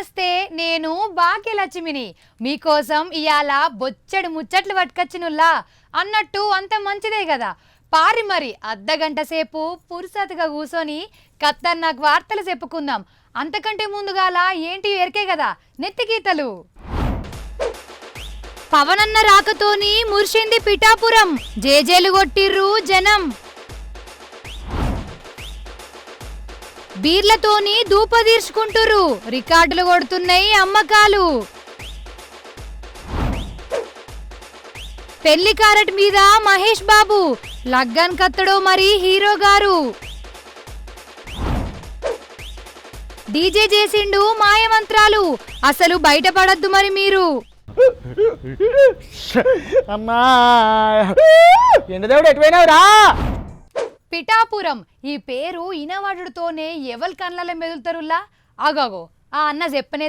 నమస్తే, నేను భాగ్యలక్ష్మిని. మీకోసం ఇయాల బొచ్చడి ముచ్చట్లు పట్టుకొచ్చినుల్లా అన్నట్టు అంత మంచిదే కదా. పారి మరి అర్ధగంట సేపు పురుసతుగా కూసోని ఖతర్నాక్ వార్తలు చెప్పుకుందాం. అంతకంటే ముందుగాల ఏంటి ఎరికే కదా నెత్తిగీతలు. పవనన్న రాకతోని ముర్షింది పిఠాపురం, జేజేలు కొట్టిర్రు జనం. బీర్లతోని దూపదీర్చుకుంటురు, రికార్డులు కొడుతున్నాయి అమ్మకాలు. పెళ్లి కారట్ మీద మహేష్ బాబు లగ్గాన్ కత్తడో మరి హీరో గారు. డీజే చేసిండు మాయమంత్రాలు, అసలు బయటపడద్దు మరి మీరు. అమ్మా ఎండదేవుడు ఎటువైనావురా? పిఠాపురం ఈ పేరు ఇనవాడుతోనే ఎవరి కళ్ళలో మెదులుతారులా. ఆగాగో ఆ అన్న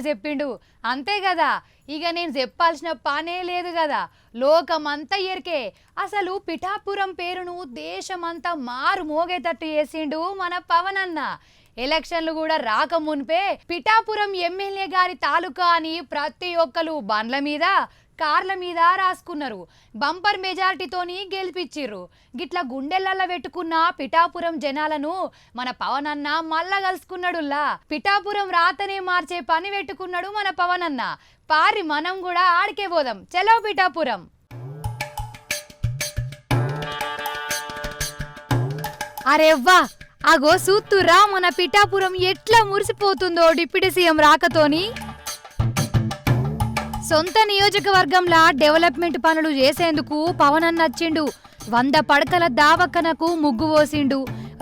చెప్పిండు అంతే కదా, ఇక నేను చెప్పాల్సిన పనే లేదు కదా, లోకమంతా ఎరికే. అసలు పిఠాపురం పేరును దేశమంతా మారు మోగేటట్టు చేసిండు మన పవన్ అన్న. ఎలక్షన్లు కూడా రాక మున్పే పిఠాపురం ఎమ్మెల్యే గారి తాలూకా అని ప్రతి ఒక్కరు బండ్ల మీద కార్ల మీద రాసుకున్నారు. బంపర్ మెజారిటీతోని గెలిపించిర్రు. గిట్లా గుండెలల్ల పెట్టుకున్న పిఠాపురం జనాలను మన పవన్ అన్న మళ్ళా కలుసుకున్నాడుల్లా. పిఠాపురం రాతనే మార్చే పని పెట్టుకున్నాడు మన పవన్ అన్న. పారి మనం కూడా ఆడికే పోదాం, చలో పిఠాపురం. అరేవ్వా అగో సూత్తురా మన పిఠాపురం ఎట్లా మురిసిపోతుందో డిప్యూటీ సీఎం రాకతోని. సొంత నియోజకవర్గంలా డెవలప్మెంట్ పనులు చేసేందుకు పవన్ అన్న వచ్చిండు. 100 పడకల దావక్కనకు ముగ్గు పోసిండు,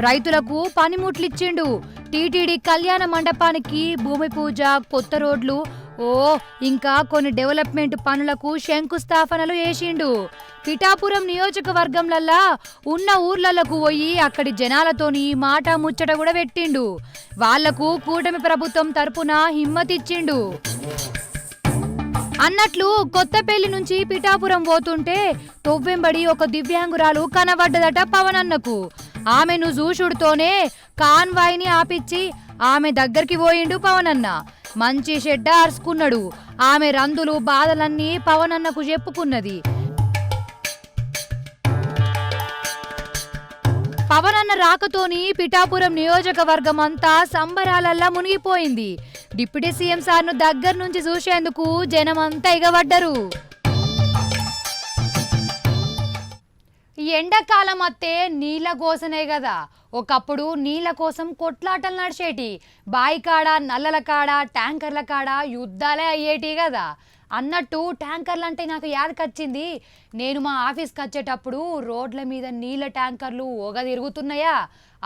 రైతులకు పనిముట్లిచ్చిండు, టీటీడీ కళ్యాణ మండపానికి భూమి పూజ, కొత్త రోడ్లు, ఇంకా కొన్ని డెవలప్మెంట్ పనులకు శంకుస్థాపనలు చేసిండు. పిఠాపురం నియోజకవర్గంలల్లా ఉన్న ఊర్లకు పోయి అక్కడి జనాలతోని మాట ముచ్చట కూడా పెట్టిండు. వాళ్లకు కూటమి ప్రభుత్వం తరపున హిమ్మతిచ్చిండు. అన్నట్లు కొత్తపల్లి నుంచి పిఠాపురం పోతుంటే తొవ్వెంబడి ఒక దివ్యాంగురాలు కనబడ్డదట పవన్ అన్నకు. ఆమెను చూసుడుతోనే కాన్వాయ్ని ఆపిచ్చి ఆమె దగ్గరికి పోయిండు పవన్ అన్న. మంచి షెడ్డ అరుచుకున్నాడు. ఆమె రందులు బాధలన్నీ పవన్ అన్నకు చెప్పుకున్నది. పవన్ అన్న రాకతోని పిఠాపురం నియోజకవర్గం అంతా సంబరాలల్లా మునిగిపోయింది. డిప్యూటీ సీఎం సార్ను దగ్గర నుంచి చూసేందుకు జనమంతా ఎగబడ్డరు. ఎండాకాలం అత్తే నీళ్ళ కోసనే కదా, ఒకప్పుడు నీళ్ళ కోసం కొట్లాటలు నడిచేటి. బాయి కాడ, నల్లల కాడ, ట్యాంకర్ల కాడ యుద్ధాలే అయ్యేటి కదా. అన్నట్టు ట్యాంకర్లు అంటే నాకు యాదకొచ్చింది. నేను మా ఆఫీస్కి వచ్చేటప్పుడు రోడ్ల మీద నీళ్ళ ట్యాంకర్లు ఓగ తిరుగుతున్నాయా.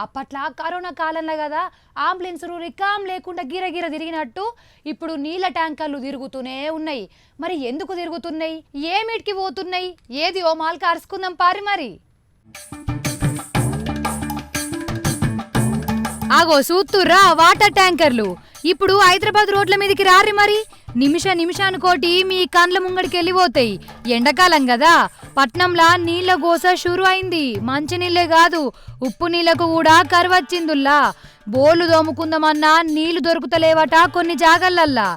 అప్పట్లో కరోనా కాలంలో కదా అంబులెన్సులు రికాం లేకుండా గిరగిర తిరిగినట్టు ఇప్పుడు నీళ్ళ ట్యాంకర్లు తిరుగుతూనే ఉన్నాయి. మరి ఎందుకు తిరుగుతున్నాయి, ఏమిటికి పోతున్నాయి, ఏది ఓ మాల్కి అరుచుకుందాం పారి మరి. ఆగో సూత్తుర్రా వాటర్ ట్యాంకర్లు ఇప్పుడు హైదరాబాద్ రోడ్ల మీదకి రారి మరి. నిమిషానుకోటి మీ కండ్ల ముంగడికి వెళ్ళిపోతాయి. ఎండాకాలం కదా, పట్నంలా నీళ్ల గోస షురు అయింది. మంచినీళ్ళే కాదు ఉప్పు నీళ్లకు కూడా కరువచ్చిందుల్లా. బోర్లు దోముకుందామన్నా నీళ్లు దొరుకుతలేవట కొన్ని జాగల్లల్లా.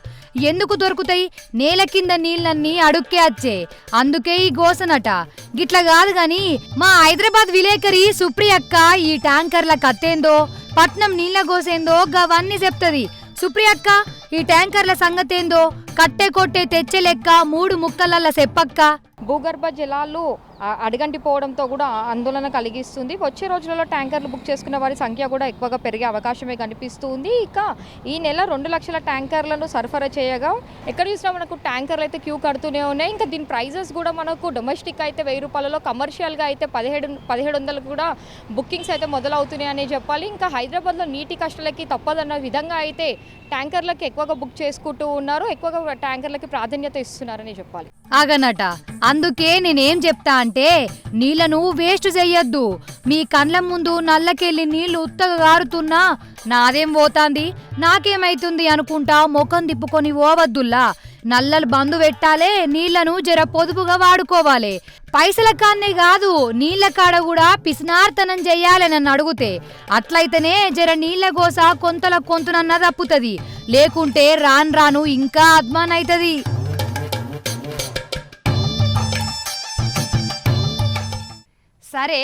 ఎందుకు దొరుకుతాయి, నేల కింద నీళ్ళన్నీ అడుక్కే వచ్చే, అందుకే ఈ గోసనట. గిట్లా కాదు గాని మా హైదరాబాద్ విలేకరి సుప్రియక్క ఈ ట్యాంకర్ల కత్తేందో పట్నం నీళ్ల గోసేందో గవన్నీ చెప్తది. సుప్రియక్క ఈ ట్యాంకర్ల సంగతేందో కట్టె కొట్టే తెచ్చే లెక్క 3 ముక్కలల్ల చెప్పక్క. భూగర్భ జలాలు అడుగంటిపోవడంతో కూడా ఆందోళన కలిగిస్తుంది. వచ్చే రోజులలో ట్యాంకర్లు బుక్ చేసుకున్న వారి సంఖ్య కూడా ఎక్కువగా పెరిగే అవకాశమే కనిపిస్తుంది. ఇక ఈ నెల 2 లక్షల ట్యాంకర్లను సరఫరా చేయగా ఎక్కడ చూసినా మనకు ట్యాంకర్లు అయితే క్యూ కడుతూనే ఉన్నాయి. ఇంకా దీని ప్రైజెస్ కూడా మనకు డొమెస్టిక్ అయితే 1000 రూపాయలలో, కమర్షియల్గా అయితే 1700 కూడా బుకింగ్స్ అయితే మొదలవుతున్నాయి అనే చెప్పాలి. ఇంకా హైదరాబాద్లో నీటి కష్టాలకి తప్పదన్న విధంగా అయితే ట్యాంకర్లకి ఎక్కువగా బుక్ చేసుకుంటూ ఉన్నారు, ఎక్కువగా ట్యాంకర్లకి ప్రాధాన్యత ఇస్తున్నారని చెప్పాలి. ఆగనట, అందుకే నేనేం చెప్తా అంటే నీళ్లను వేస్ట్ చెయ్యొద్దు. మీ కండ్ల ముందు నల్లకెళ్ళి నీళ్లు ఉత్తగా గారుతున్నా నాదేం పోతాంది, నాకేమైతుంది అనుకుంటా ముఖం తిప్పుకొని పోవద్దుల్లా. నల్లలు బందు పెట్టాలే, నీళ్లను జర పొదుపుగా వాడుకోవాలి. పైసల కాన్నే కాదు, నీళ్ల కాడ కూడా పిసినార్తనం చెయ్యాలి నన్ను అడిగితే. అట్లయితేనే జర నీళ్ల గోస కొంతల కొంతునన్న తప్పుతుంది, లేకుంటే రాను రాను ఇంకా అద్మాన్ అవుతుంది. సరే,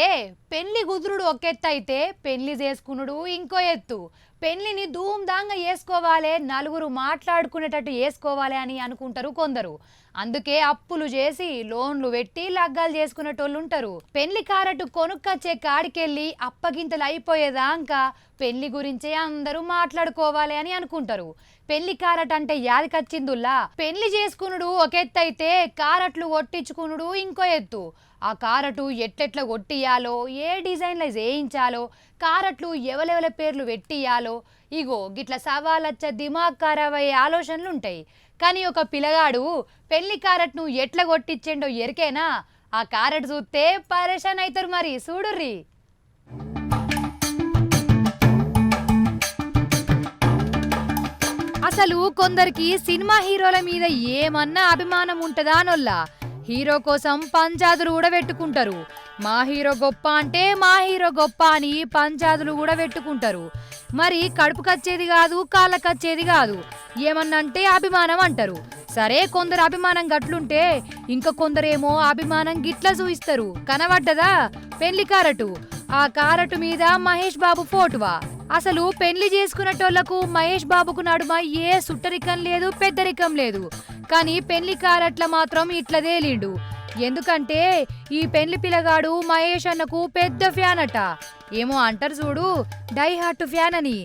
పెళ్లి కుదురుడు ఒక ఎత్తు అయితే పెళ్లి చేసుకునుడు ఇంకో ఎత్తు. పెళ్లిని ధూమ్ధాంగా చేసుకోవాలి, నలుగురు మాట్లాడుకునేటట్టు చేసుకోవాలి అని అనుకుంటారు కొందరు. అందుకే అప్పులు చేసి లోన్లు పెట్టి లగ్గాలు చేసుకునేటోళ్ళు ఉంటారు. పెళ్లి కారటు కొనుక్కొచ్చే కాడికెళ్ళి అప్పగింతలు అయిపోయేదాకా పెళ్లి గురించే అందరూ మాట్లాడుకోవాలి అని అనుకుంటారు. పెళ్లి కారట్ అంటే యాదికొచ్చిందుల్లా, పెళ్లి చేసుకునుడు ఒక ఎత్తు అయితే కారట్లు కొట్టించుకునుడు ఇంకో ఎత్తు. ఆ కారటు ఎట్లెట్లా కొట్టియాలో, ఏ డిజైన్లో చేయించాలో, కారట్లు ఎవరెవరి పేర్లు పెట్టియాలో, ఇగో గిట్ల సవాలచ్చ దిమాగ్ ఖరాబ్ అయ్యే ఆలోచనలు ఉంటాయి. కానీ ఒక పిల్లగాడు పెళ్లి కారట్ను ఎట్లా కొట్టించిండో ఎరికేనా? ఆ కారట్ చూస్తే పరేషాన్ అవుతారు. మరి చూడుర్రి. అసలు కొందరికి సినిమా హీరోల మీద ఏమన్నా అభిమానం ఉంటుందా అనొల్లా. హీరో కోసం పంచాదులు కూడా పెట్టుకుంటారు. మా హీరో గొప్ప అంటే మా హీరో గొప్ప అని పంచాదులు కూడా పెట్టుకుంటారు. మరి కడుపుకొచ్చేది కాదు, కాళ్ళకొచ్చేది కాదు, ఏమన్నంటే అభిమానం అంటారు. సరే, కొందరు అభిమానం గట్లుంటే ఇంకా కొందరేమో అభిమానం గిట్ల చూయిస్తారు. కనబడ్డదా పెళ్లి కారటు? ఆ కారటు మీద మహేష్ బాబు ఫోటోవా? అసలు పెళ్లి చేసుకునేటోళ్లకు మహేష్ బాబుకు నడుమ ఏ సుట్టరికం లేదు, పెద్దరికం లేదు. కానీ పెళ్లి కారట్ల మాత్రం ఇట్లా తేలిండు. ఎందుకంటే ఈ పెళ్లి పిల్లగాడు మహేష్ అన్నకు పెద్ద ఫ్యాన్ అట. ఏమో అంటారు చూడు, డై హార్ట్ ఫ్యాన్ అని.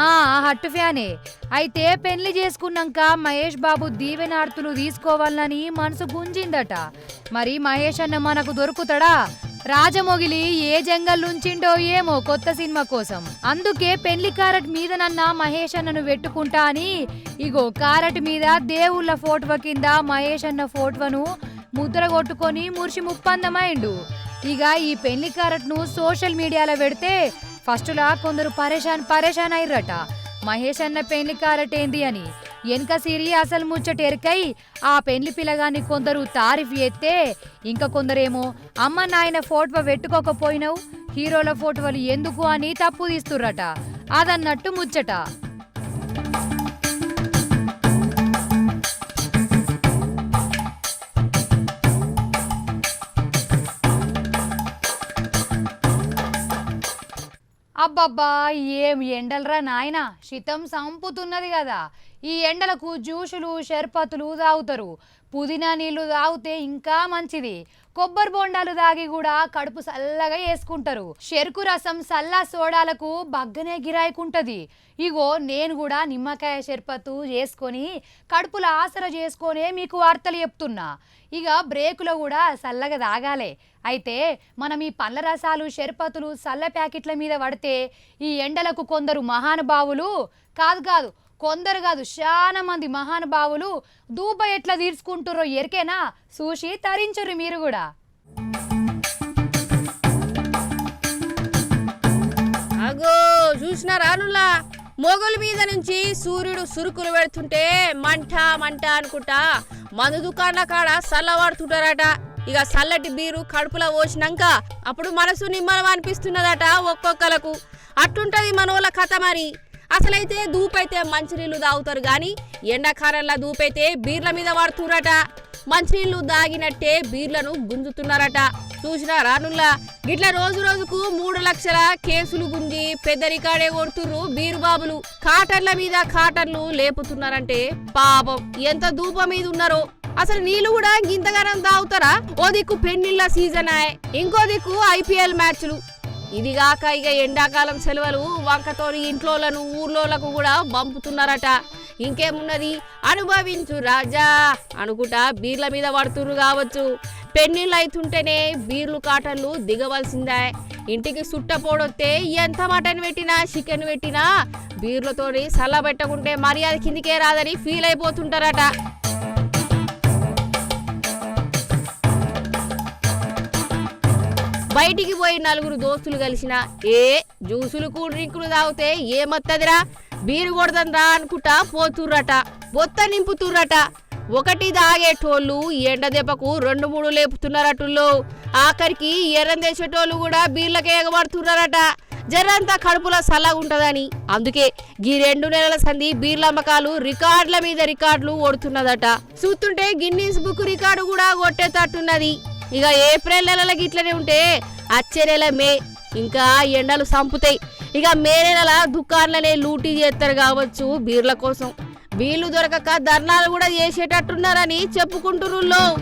ఆ హట్టు ఫ్యానే. అయితే పెళ్లి చేసుకున్నాక మహేష్ బాబు దీవెనార్తులు తీసుకోవాలని మనసు గుంజిందట. మరి మహేష్ అన్న మనకు దొరుకుతాడా? రాజమొగిలి ఏ జంగల్ నుంచిండో ఏమో కొత్త సినిమా కోసం. అందుకే పెళ్లి కారట్ మీదనన్నా మహేష్ అన్నను పెట్టుకుంటా అని ఇగో కారట్ మీద దేవుళ్ళ ఫోటో కింద మహేష్ అన్న ఫోటోను ముద్ర కొట్టుకొని మురిసి ముప్పందమైండు. ఇక ఈ పెళ్లి కారట్ ను సోషల్ మీడియాలో పెడితే ఫస్టులా కొందరు పరేషాన్ అయ్యరట. మహేష్ అన్న పెళ్లి కారట్ ఏంది అని. వెనక సిరి అసలు ముచ్చట ఎరకై ఆ పెళ్లి పిల్లగాన్ని కొందరు తారీఫ్ చేస్తే, ఇంకా కొందరేమో అమ్మ నాయన ఫోటో పెట్టుకోకపోయినావు, హీరోల ఫోటోలు ఎందుకు అని తప్పు తీస్తుర్రట. అదన్నట్టు ముచ్చట. అబ్బబ్బా, ఏం ఎండలరా నాయన, శీతం సంపుతున్నది కదా. ఈ ఎండలకు జ్యూసులు షర్బతులు తాగుతారు. పుదీనా నీళ్లు తాగితే ఇంకా మంచిది. కొబ్బరి బొండాలు తాగి కూడా కడుపు చల్లగా వేసుకుంటారు. చెరుకు రసం సల్లా సోడాలకు బగ్గనే గిరాయికుంటది. ఇగో నేను కూడా నిమ్మకాయ షర్బతు చేసుకొని కడుపుల ఆసర చేసుకొనే మీకు వార్తలు చెప్తున్నా. ఇక బ్రేకులో కూడా చల్లగా తాగాలి. అయితే మనం ఈ పండ్ల రసాలు షర్బతులు చల్ల ప్యాకెట్ల మీద పడితే ఈ ఎండలకు కొందరు మహానుభావులు కాదు కొందరు కాదు చాలా మంది మహానుభావులు దూప ఎట్లా తీర్చుకుంటారో ఎరికేనా? చూసి తరించరు మీరు కూడా. అగో చూసిన రానులా మొగల మీద నుంచి సూర్యుడు సురుకులు పెడుతుంటే మంట అనుకుంటా మందు దుకాణాల కాడ చల్లవాడుతుంటారట. ఇక చల్లటి బీరు కడుపులో పోసినాక అప్పుడు మనసు నిమ్మలం అనిపిస్తున్నదట ఒక్కొక్కలకు. అట్లుంటది మనోళ్ళ కథ. మరి అసలైతే దూపైతే మంచినీళ్ళు తాగుతారు కానీ ఎండాకాలంలో దూపైతే బీర్ల మీద వాడుతురట. మంచినీళ్ళు దాగినట్టే బీర్లను గుంజుతున్నారట. చూసినా రానుల్లా గిట్ల రోజుకు 3 లక్షల కేసులు గుంజి పెద్ద రికార్డే కొడుతుర్రు బీరు బాబులు. కాటర్ల మీద కాటర్లు లేపుతున్నారంటే పాపం ఎంత దూప మీద ఉన్నారో. అసలు నీళ్లు కూడా గింతగానం తాగుతారా? ఓ దిక్కు పెళ్లిళ్ళ సీజన్ ఆయ్, ఇంకో దిక్కు IPL మ్యాచ్లు. ఇదిగాక ఇక ఎండాకాలం సెలవులు వంకతోని ఇంట్లోలను ఊర్లోలకు కూడా పంపుతున్నారట. ఇంకేమున్నది, అనుభవించు రాజా అనుకుంటా బీర్ల మీద పడుతుర్రు కావచ్చు. పెళ్లిళ్ళు అవుతుంటేనే బీర్లు కాటర్లు దిగవలసిందే. ఇంటికి సుట్టపోడొస్తే ఎంత మటన్ పెట్టినా చికెన్ పెట్టినా బీర్లతోని సల్ల పెట్టకుంటే మర్యాద కిందికే రాదని ఫీల్ అయిపోతుంటారట. బయటికి పోయి 4 దోస్తులు కలిసిన జ్యూసులు కూల్ డ్రింకులు తాగితే ఏమత్తదిరా, బీరు కొడదంరా అనుకుంటా పోతుర్రట. బొత్త నింపుతుర్రట. ఒకటి దాగేటోళ్ళు ఎండ దెబ్బకు 2-3 లేపుతున్నారటుల్లో. ఆఖరికి ఎర్రం తెచ్చేటోళ్ళు కూడా బీర్లకే ఎగబడుతున్నారట, జరంతా కడుపులో సల్లగా ఉంటదని. అందుకే ఈ 2 నెలల సంధి బీర్ల అమ్మకాలు రికార్డుల మీద రికార్డులు ఓడుతున్నదట. చూస్తుంటే గిన్నీస్ బుక్ రికార్డు కూడా కొట్టేటట్టున్నది. ఇక ఏప్రిల్ నెలల గిట్లనే ఉంటే వచ్చే నెల మే ఇంకా ఎండలు సంపుతాయి. ఇక మే నెలల దుకాన్లనే లూటీ చేస్తారు కావచ్చు బీర్ల కోసం. బీర్లు దొరకక ధర్నాలు కూడా చేసేటట్టున్నారని చెప్పుకుంటున్నారు.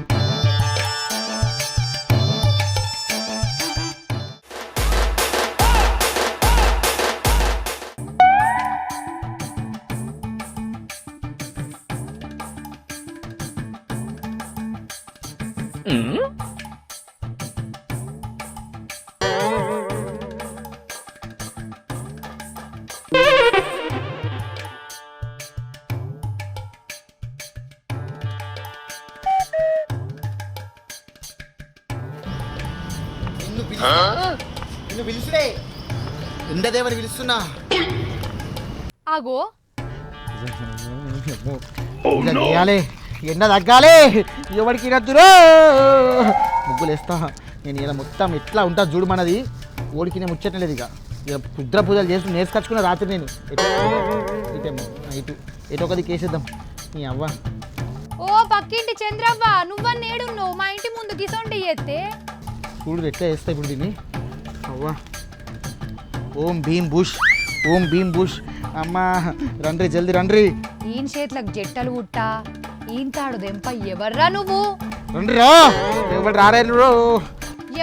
నిన్ను పిలుచుడే ఎండదేవని పిలుస్తున్నా. ఆగో చేయాలి, ఎండ తగ్గాలి, ఎవరికి నద్దురో ముగ్గులు వేస్తా. నేను ఇలా మొత్తం ఎట్లా ఉంటా చూడు, మనది ఓడికి నేను ముచ్చట్లేదు. ఇక కుద్ర పూజలు చేస్తూ నేర్చుకొచ్చుకున్న రాత్రి నేను ఎటు ఒకది కేసేద్దాం నీ అవ్వ. ఓ పక్కింటి చంద్రవ్వ, నువ్వన్నేడున్నావు? మా ఇంటి ముందు గిసొంటి ఎత్తే చూడు ఎట్లా వేస్తా ఇప్పుడు దీన్ని. అవ్వ ఓం భీమ్ బుష్, ఓం భీమ్ బుష్. అమ్మా రండ్రి, జల్దీ రండ్రి. ఈయన చేతులకు జట్టలు గుట్టా, ఈయన తాడు దెంప. ఎవర్రా నువ్వు? రండి రా, ఎవరు రారు.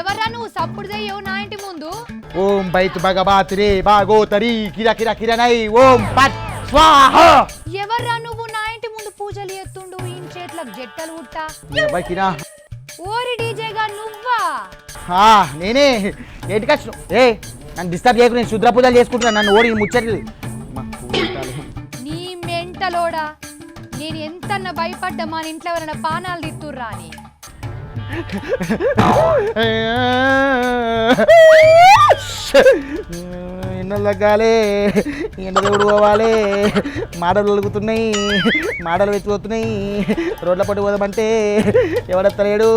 ఎవర్రా నువ్వు? సప్పుడు చెయ్యవు నా ఇంటి ముందు. ఓం బైత్ భగవాత్రే భాగోతరి కిర కిర కిరణై ఓం పట్ స్వాహ. ఎవర్రా నువ్వు? నా ఇంటి ముందు పూజలు ఎత్తుండు, ఈయన చేతులకు జట్టలు గుట్టా. ఎవరికినా ఓరి డీజేగా నువ్వా? నేనే. ఏటికొచ్చు ఏ నన్ను డిస్టర్బ్ చేయకు, నేను శుద్ర పూజలు చేసుకుంటున్నాను. నన్ను ఓడి ముచ్చట్లు నీ మెంటలోడా. నేను ఎంతన్నా భయపడ్డా మన ఇంట్లో ఎవరైనా పానాలు తిత్తుర్రా అని. ఎండలు తగ్గాలి, ఎండ దేవుడు పోవాలి. మాడలు ఒలుగుతున్నాయి, మాడలు వెచ్చిపోతున్నాయి. రోడ్ల పట్టు పోదామంటే ఎవడెత్తలేడు.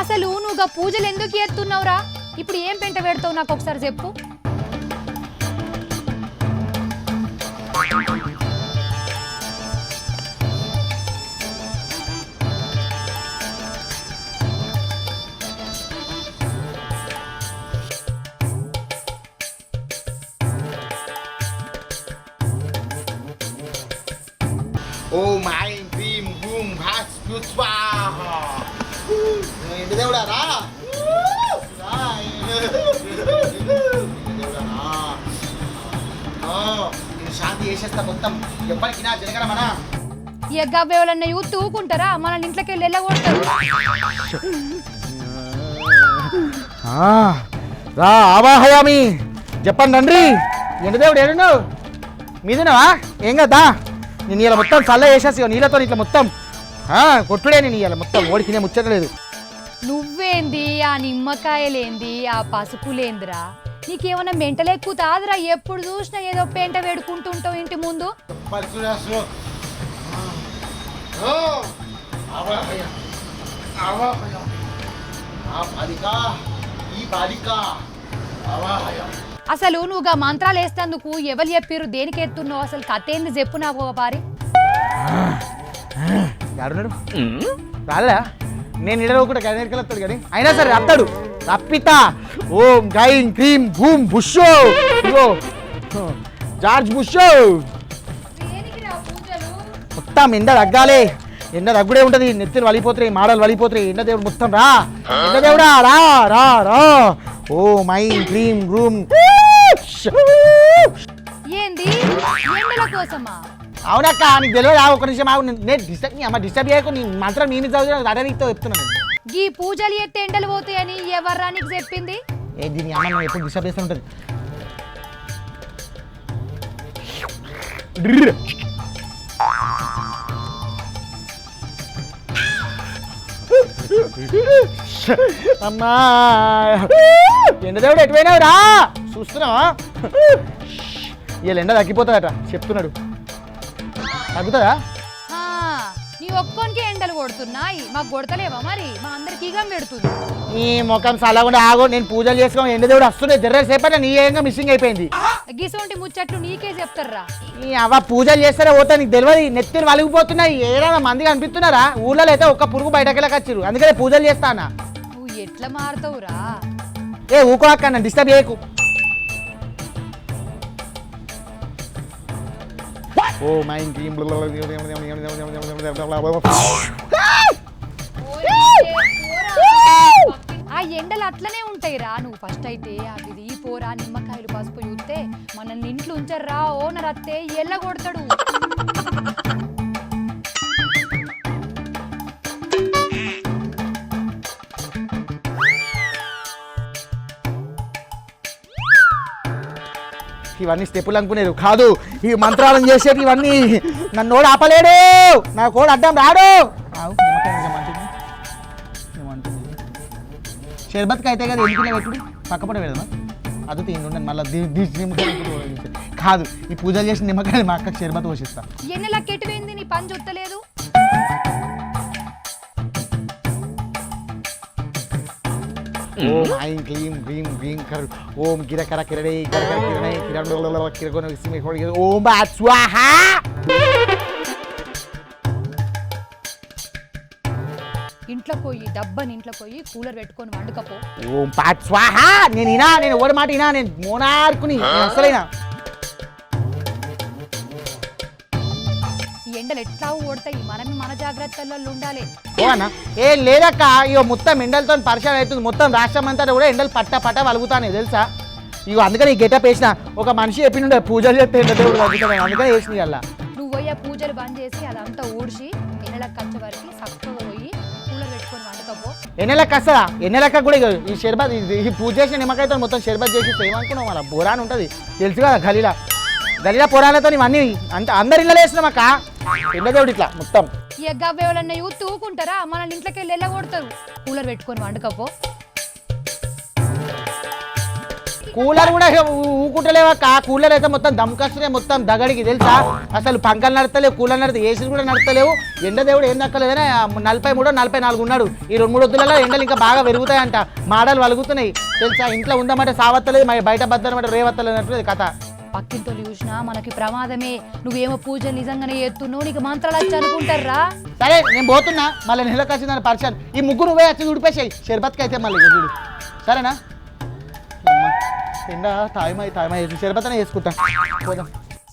అసలు నువ్వుగా పూజలు ఎందుకు ఎత్తున్నావురా? ఇప్పుడు ఏం పెంట పెడతావు నాకు ఒకసారి చెప్పు. ఓం ఐం క్రీం బూం భాస్ స్వాహ. ఎండ దేవుడా రా, శాంతి చేసేస్తా మొత్తం. ఎవ్వరికి నా జరగరమనా ఎగ్గాబ్బ ఎవరన్నా యూత్ ఊకుంటారా? మన ఇంట్లోకి వెళ్ళి వెళ్ళగొడతారు. రా ఆవాహయామి. చెప్పండి రండి. ఎండదేవుడు ఏడున్నావు? మీదున్నావా? ఏం కదా నేను ఇలా మొత్తం చల్ల వేసేసి నీళ్ళతో ఇట్లా మొత్తం కొట్టుడే. నేను ఇలా మొత్తం ఓడికినే ముచ్చటలేదు. నువ్వేంది, ఆ నిమ్మకాయలేంది, ఆ పసుపులేందిరా? నీకేమన్నా మెంటలెక్కుతాదిరా? ఎప్పుడు చూసినా ఏదో పెంట వేడుకుంటుంటావు ఇంటి ముందు. అసలు నువ్వుగా మంత్రాలు వేస్తేందుకు ఎవరు చెప్పిర్రు? దేనికి ఎత్తున్నావు? అసలు కథ ఏంది చెప్పు నాకు ఒక పారి. ఎవరున్నాడు? రాలేదా? నేను ఇడలో కూడా గైనెడికల్ వస్తాడు కానీ అయినా సరే అత్తాడు. తప్పిత ఓం గైం cream boom Bushow. George Bushow. మొత్తం ఎండ తగ్గాలి, ఎండ తగ్గుడే ఉంటుంది. నెత్తులు వలిపోతున్నాయి, మాడలు వలిపోతున్నాయి. ఎండ దేవుడు మొత్తం రా, ఎండ దేవుడా రా రా రా. ఓం ఐం క్రీం రూమ్. ఏంది ఎండల కోసమా? అవునక్క, నీకు తెలియదు. ఒక నిమిషం ఆగు. నేను డిస్టర్బ్ చేయకు. నీ మంత్రం నేను చదువుతున్నా అడనితో చెప్తున్నాను. ఈ పూజలు ఎత్తే ఎండలు పోతాయని ఎవర్రా నీకు చెప్పింది? దీని అమ్మ నువ్వు ఎప్పుడు డిస్టర్బ్ చేస్తూ ఉంటుంది. అమ్మా ఎండదేవుడు ఎటువైనావు రా, చూస్తున్నావా? వీళ్ళు ఎండ తగ్గిపోతుందట చెప్తున్నాడు. తగ్గుతుందా? ఆ, నీ ఒక్కోనికి ఎండలు కొడుతున్నాయి, మాకు కొడతలేవా మరి? మా అందరికి ఈగం పెడుతుంది. ఈ ముఖం చల్లకుండా ఆగో, నేను పూజలు చేసుకో ఎండ దేవుడు వస్తున్నాయి జర్ర సేపటి నీ ఏంగా మిస్సింగ్ అయిపోయింది. గిసోంటి ముచ్చట్లు నీకే చెప్తారా? ఈ అవ్వ పూజలు చేస్తారే పోతా నీకు తెలియదు, నెత్తిని వలిగిపోతున్నాయి. ఏదైనా మందిగా అనిపిస్తున్నారా? ఊళ్ళో అయితే ఒక్క పురుగు బయటకెళ్ళకి వచ్చిరు, అందుకనే పూజలు చేస్తానా. నువ్వు ఎట్లా మారుతావురా? ఏ ఊకో అక్క, నన్ను డిస్టర్బ్ చేయకు. Oh my dream. ఆ ఎండలు అట్లనే ఉంటాయిరా. నువ్వు ఫస్ట్ అయితే అది పోరా నిమ్మకాయలు పసుపు చూస్తే మనల్ని ఇంట్లో ఉంచర్రా, ఓనర్ అత్తే ఎల్ల కొడతాడు. ఇవన్నీ స్టెప్పులు అనుకునేరు కాదు, ఈ మంత్రాలను చేసేది ఇవన్నీ. నన్ను ఓడి ఆపలేడు, నా కోడు అడ్డం రాడు. షర్బత్కి అయితే కదా ఎందుకు పెట్టుడు పక్కపడ పెడదామా? అది తిండి మళ్ళీ కాదు, ఈ పూజలు చేసిన నిమ్మకాయలు మా అక్కకి షర్బత్ పోషిస్తా. ఎన్నెలా కెట్టిపోయింది, నీ పని చూస్తలేదు. ఓం ఐం క్లీం హ్రీం హ్రీం కర్ ఓం గిరకర కిరణై కరకర కిరణై కిరణ్ కిరగొన విస్మి ఓం బాత్ స్వాహ. ఇంట్లో పోయి డబ్బని ఇంట్లో పోయి కూలర్ పెట్టుకొని వండుకపో. ఓం పాట్ స్వాహ. నేను ఓడి మాట ఇనా, నేను మోనార్కుని అసలైనా. ఈ ఎండలు ఎట్లా ఓడతాయి, మనం మన జాగ్రత్తల్లో ఉండాలి. ఓ అన్న ఏం లేదక్క, ఇగో మొత్తం ఎండలతో పరిచయం అవుతుంది. మొత్తం రాష్ట్రం అంతా కూడా ఎండలు పట్ట వలుగుతానే తెలుసా. ఇగో అందుకని ఈ గెటప్ వేసిన. ఒక మనిషి చెప్పిండే పూజలు చేస్తే ఎండ దేవుడు తగ్గుతాను, అందుకని వేసిన అలా. నువ్వు పోయి ఆ పూజలు బంద్ చేసి అదంతా ఊడ్చి ఎన్నెలకు ఖర్చు వరకు చక్కగా పోయి కూలర్ పెట్టుకొని వండుకపో. ఎన్నెలక్క వస్తుందా? ఎన్నెలక్క కూడా ఇగో ఈ షర్బత్ ఈ పూజ చేసిన నిమ్మకాయతో మొత్తం షర్బత్ చేసి ఏమనుకున్నావు మన బోరాని ఉంటుంది తెలుసు కదా. గలీలా పొరాలతో ఇవన్నీ అంత అందరి ఇళ్ళలో వేసినామక్క. ఎండదేవుడు ఇట్లా మొత్తం ఎగ్గవ్వ ఎవరన్నా యూత్ ఊకుంటారా? మన ఇంట్లోకి వెళ్ళి వెళ్ళగొడతారు. కూలర్ పెట్టుకొని వండుకపో. కూలర్ కూడా ఊకుంటలేవక్క. కూలర్ అయితే మొత్తం దమ్కస్తున్నాయి, మొత్తం దగడికి తెలుసా. అసలు పంకలు నడతలేవు, కూలర్ నడితే ఏసీలు కూడా నడతలేవు. ఎండ దేవుడు ఏం దక్కలేదని 43 44 ఉన్నాడు. ఈ 2-3 వద్దులలో ఎండలు ఇంకా బాగా పెరుగుతాయంట, మాడలు వలుగుతున్నాయి తెలుసా. ఇంట్లో ఉందామంటే సావత్తలేదు, బయట బద్దనమంటే రేవత్తలేదు అన్నట్టు కథ. పక్కింటోళ్ళు చూసినా మనకి ప్రమాదమే. నువ్వేమో పూజలు నిజంగానే ఎత్తున్నావు, నీకు మంత్రాలు వచ్చి అనుకుంటారా? సరే నేను పోతున్నా, మళ్ళీ నెలకు వచ్చిందని పరిచయం. ఈ ముగ్గురు నువ్వే వచ్చి ఉడిపేసాయి షర్బత్కి అయితే మళ్ళీ చూడు సరేనా. ఎండ తాయమై షర్బత్ అనే వేసుకుంటా పోదాం.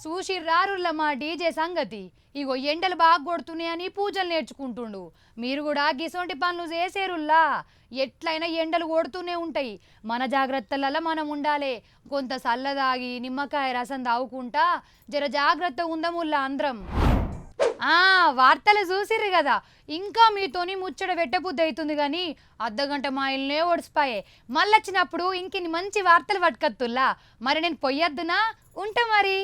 చూసి రారుల్ల మా డీజే సంగతి. ఇగో ఎండలు బాగా కొడుతున్నాయని పూజలు నేర్చుకుంటుండు. మీరు కూడా గిసొంటి పనులు చేసేరుల్లా. ఎట్లయినా ఎండలు కొడుతూనే ఉంటాయి, మన జాగ్రత్తలలో మనం ఉండాలి. కొంత సల్లదాగి నిమ్మకాయ రసం తాగుకుంటా జర జాగ్రత్త ఉందముల్లా అందరం. వార్తలు చూసిర్రు కదా, ఇంకా మీతోని ముచ్చట పెట్టబుద్ధి అవుతుంది కానీ అర్ధగంట మా ఇల్లునే ఓడిసిపోయే. మళ్ళొచ్చినప్పుడు ఇంకిన్ని మంచి వార్తలు పట్టుకత్తుల్లా. మరి నేను పొయ్యొద్దునా? ఉంటా మరి.